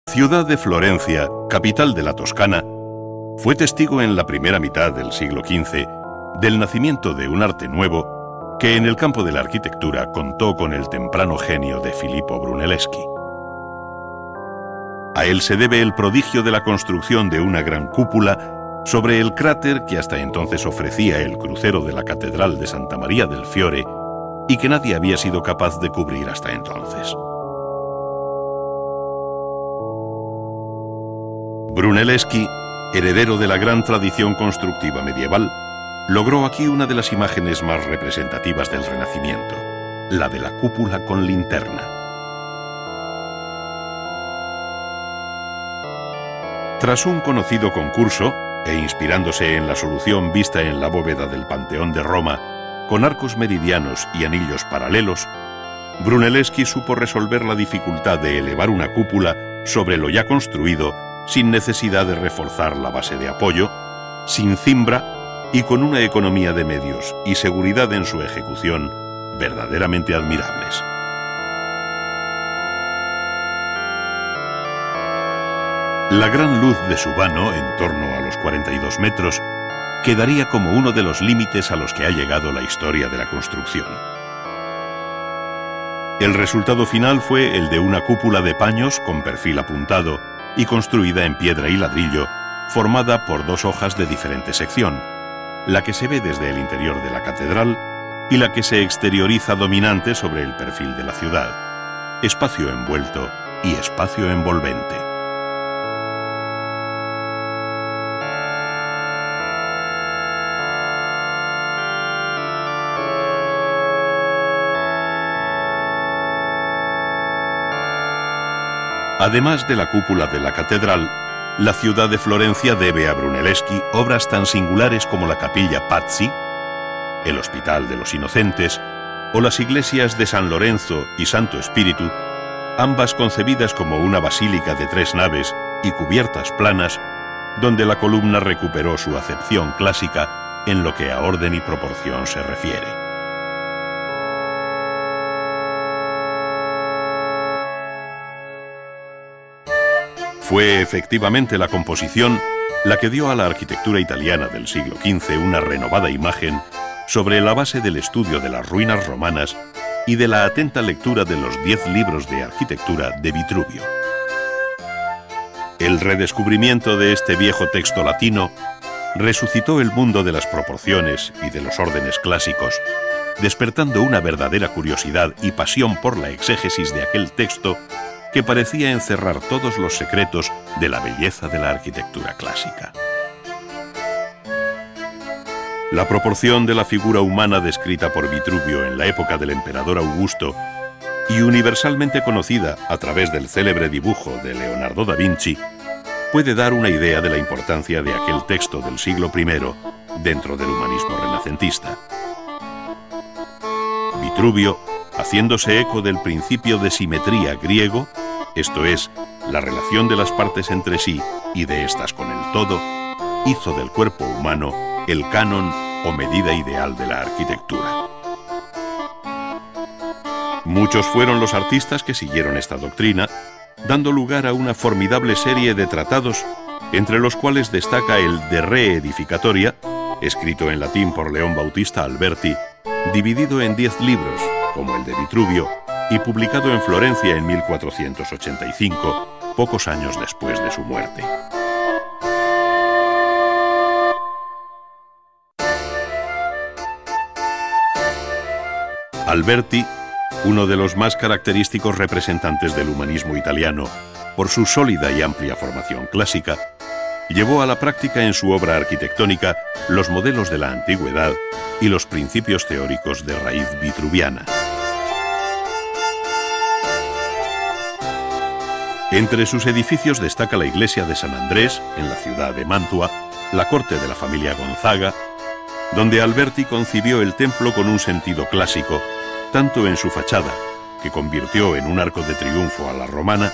Ciudad de Florencia, capital de la Toscana, fue testigo en la primera mitad del siglo XV del nacimiento de un arte nuevo que en el campo de la arquitectura contó con el temprano genio de Filippo Brunelleschi. A él se debe el prodigio de la construcción de una gran cúpula sobre el cráter que hasta entonces ofrecía el crucero de la Catedral de Santa María del Fiore y que nadie había sido capaz de cubrir hasta entonces. Brunelleschi, heredero de la gran tradición constructiva medieval, logró aquí una de las imágenes más representativas del Renacimiento, la de la cúpula con linterna. Tras un conocido concurso, e inspirándose en la solución vista en la bóveda del Panteón de Roma, con arcos meridianos y anillos paralelos, Brunelleschi supo resolver la dificultad de elevar una cúpula sobre lo ya construido sin necesidad de reforzar la base de apoyo, sin cimbra y con una economía de medios y seguridad en su ejecución verdaderamente admirables. La gran luz de su vano, en torno a los 42 metros, quedaría como uno de los límites a los que ha llegado la historia de la construcción. El resultado final fue el de una cúpula de paños con perfil apuntado y construida en piedra y ladrillo, formada por dos hojas de diferente sección, la que se ve desde el interior de la catedral y la que se exterioriza dominante sobre el perfil de la ciudad, espacio envuelto y espacio envolvente. Además de la cúpula de la catedral, la ciudad de Florencia debe a Brunelleschi obras tan singulares como la capilla Pazzi, el Hospital de los Inocentes o las iglesias de San Lorenzo y Santo Espíritu, ambas concebidas como una basílica de 3 naves y cubiertas planas, donde la columna recuperó su acepción clásica en lo que a orden y proporción se refiere. Fue efectivamente la composición la que dio a la arquitectura italiana del siglo XV una renovada imagen sobre la base del estudio de las ruinas romanas y de la atenta lectura de los 10 libros de arquitectura de Vitruvio. El redescubrimiento de este viejo texto latino resucitó el mundo de las proporciones y de los órdenes clásicos, despertando una verdadera curiosidad y pasión por la exégesis de aquel texto que parecía encerrar todos los secretos de la belleza de la arquitectura clásica. La proporción de la figura humana descrita por Vitruvio en la época del emperador Augusto y universalmente conocida a través del célebre dibujo de Leonardo da Vinci puede dar una idea de la importancia de aquel texto del siglo I dentro del humanismo renacentista. Vitruvio, haciéndose eco del principio de simetría griego, esto es, la relación de las partes entre sí y de éstas con el todo, hizo del cuerpo humano el canon o medida ideal de la arquitectura. Muchos fueron los artistas que siguieron esta doctrina, dando lugar a una formidable serie de tratados, entre los cuales destaca el De Re Edificatoria, escrito en latín por León Bautista Alberti, dividido en 10 libros, como el de Vitruvio, y publicado en Florencia en 1485, pocos años después de su muerte. Alberti, uno de los más característicos representantes del humanismo italiano, por su sólida y amplia formación clásica, llevó a la práctica en su obra arquitectónica los modelos de la antigüedad y los principios teóricos de raíz vitruviana. Entre sus edificios destaca la iglesia de San Andrés, en la ciudad de Mantua, la corte de la familia Gonzaga, donde Alberti concibió el templo con un sentido clásico, tanto en su fachada, que convirtió en un arco de triunfo a la romana,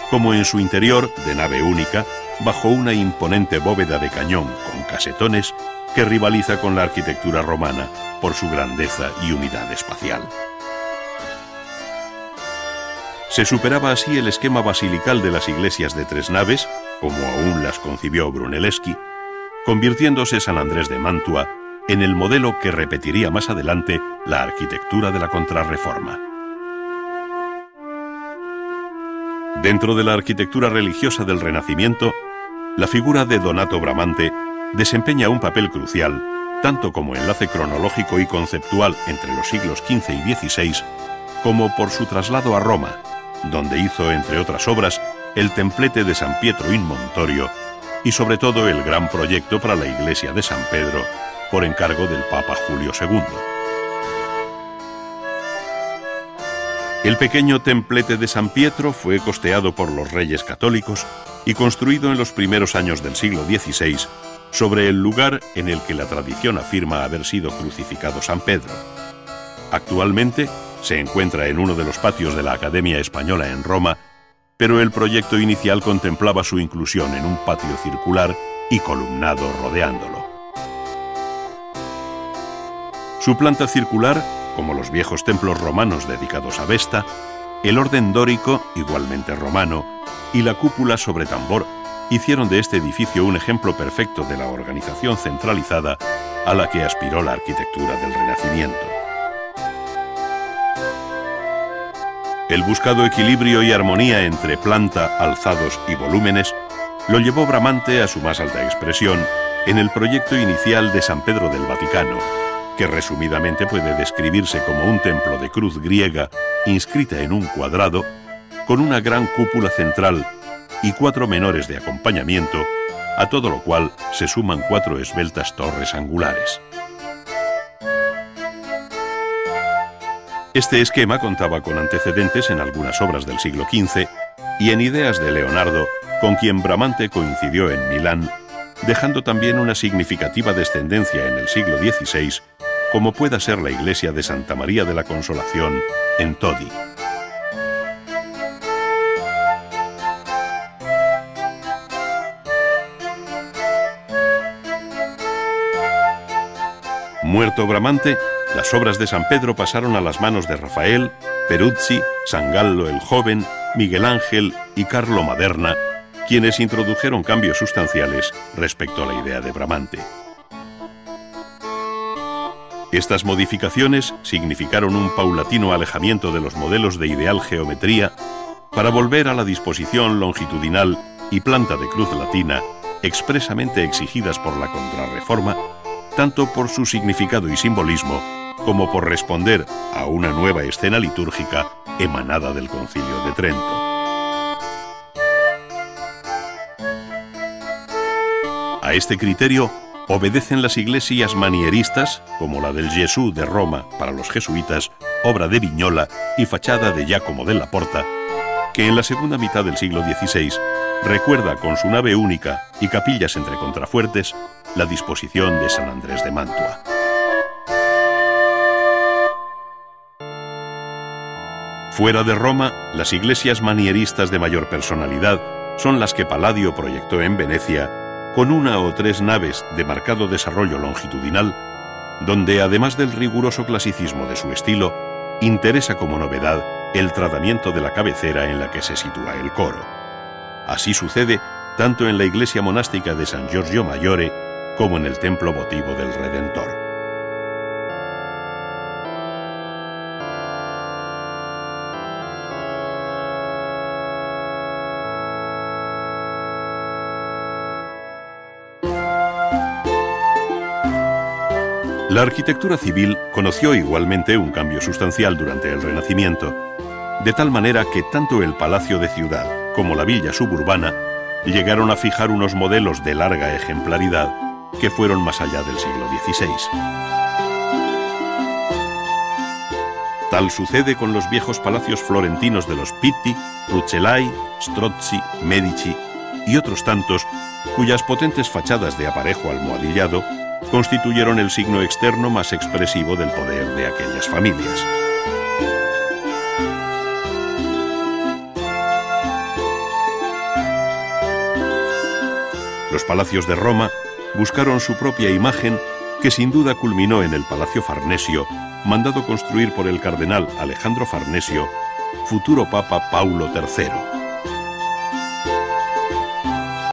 como en su interior, de nave única, bajo una imponente bóveda de cañón con casetones que rivaliza con la arquitectura romana por su grandeza y unidad espacial. Se superaba así el esquema basilical de las iglesias de 3 naves, como aún las concibió Brunelleschi, convirtiéndose San Andrés de Mantua en el modelo que repetiría más adelante la arquitectura de la Contrarreforma. Dentro de la arquitectura religiosa del Renacimiento, la figura de Donato Bramante desempeña un papel crucial, tanto como enlace cronológico y conceptual entre los siglos XV y XVI, como por su traslado a Roma, donde hizo, entre otras obras, el templete de San Pietro in Montorio y sobre todo el gran proyecto para la iglesia de San Pedro, por encargo del Papa Julio II. El pequeño templete de San Pietro fue costeado por los reyes católicos y construido en los primeros años del siglo XVI, sobre el lugar en el que la tradición afirma haber sido crucificado San Pedro. Actualmente se encuentra en uno de los patios de la Academia Española en Roma, pero el proyecto inicial contemplaba su inclusión en un patio circular y columnado rodeándolo. Su planta circular, como los viejos templos romanos dedicados a Vesta, el orden dórico, igualmente romano, y la cúpula sobre tambor, hicieron de este edificio un ejemplo perfecto de la organización centralizada a la que aspiró la arquitectura del Renacimiento. El buscado equilibrio y armonía entre planta, alzados y volúmenes lo llevó Bramante a su más alta expresión en el proyecto inicial de San Pedro del Vaticano, que resumidamente puede describirse como un templo de cruz griega inscrita en un cuadrado, con una gran cúpula central y 4 menores de acompañamiento, a todo lo cual se suman 4 esbeltas torres angulares. Este esquema contaba con antecedentes en algunas obras del siglo XV y en ideas de Leonardo, con quien Bramante coincidió en Milán, dejando también una significativa descendencia en el siglo XVI, como pueda ser la iglesia de Santa María de la Consolación en Todi. Muerto Bramante, las obras de San Pedro pasaron a las manos de Rafael, Peruzzi, San Gallo el Joven, Miguel Ángel y Carlo Maderna, quienes introdujeron cambios sustanciales respecto a la idea de Bramante. Estas modificaciones significaron un paulatino alejamiento de los modelos de ideal geometría para volver a la disposición longitudinal y planta de cruz latina expresamente exigidas por la Contrarreforma, tanto por su significado y simbolismo como por responder a una nueva escena litúrgica emanada del Concilio de Trento. A este criterio obedecen las iglesias manieristas, como la del Gesù de Roma para los jesuitas, obra de Vignola y fachada de Giacomo della Porta, que en la segunda mitad del siglo XVI recuerda con su nave única y capillas entre contrafuertes la disposición de San Andrés de Mantua. Fuera de Roma, las iglesias manieristas de mayor personalidad son las que Palladio proyectó en Venecia, con 1 o 3 naves de marcado desarrollo longitudinal, donde además del riguroso clasicismo de su estilo, interesa como novedad el tratamiento de la cabecera en la que se sitúa el coro. Así sucede tanto en la iglesia monástica de San Giorgio Maggiore como en el templo votivo del Redentor. La arquitectura civil conoció igualmente un cambio sustancial durante el Renacimiento, de tal manera que tanto el palacio de ciudad como la villa suburbana llegaron a fijar unos modelos de larga ejemplaridad que fueron más allá del siglo XVI. Tal sucede con los viejos palacios florentinos de los Pitti, Rucellai, Strozzi, Medici y otros tantos, cuyas potentes fachadas de aparejo almohadillado constituyeron el signo externo más expresivo del poder de aquellas familias. Los palacios de Roma buscaron su propia imagen, que sin duda culminó en el Palacio Farnesio, mandado construir por el cardenal Alejandro Farnesio futuro Papa Paulo III.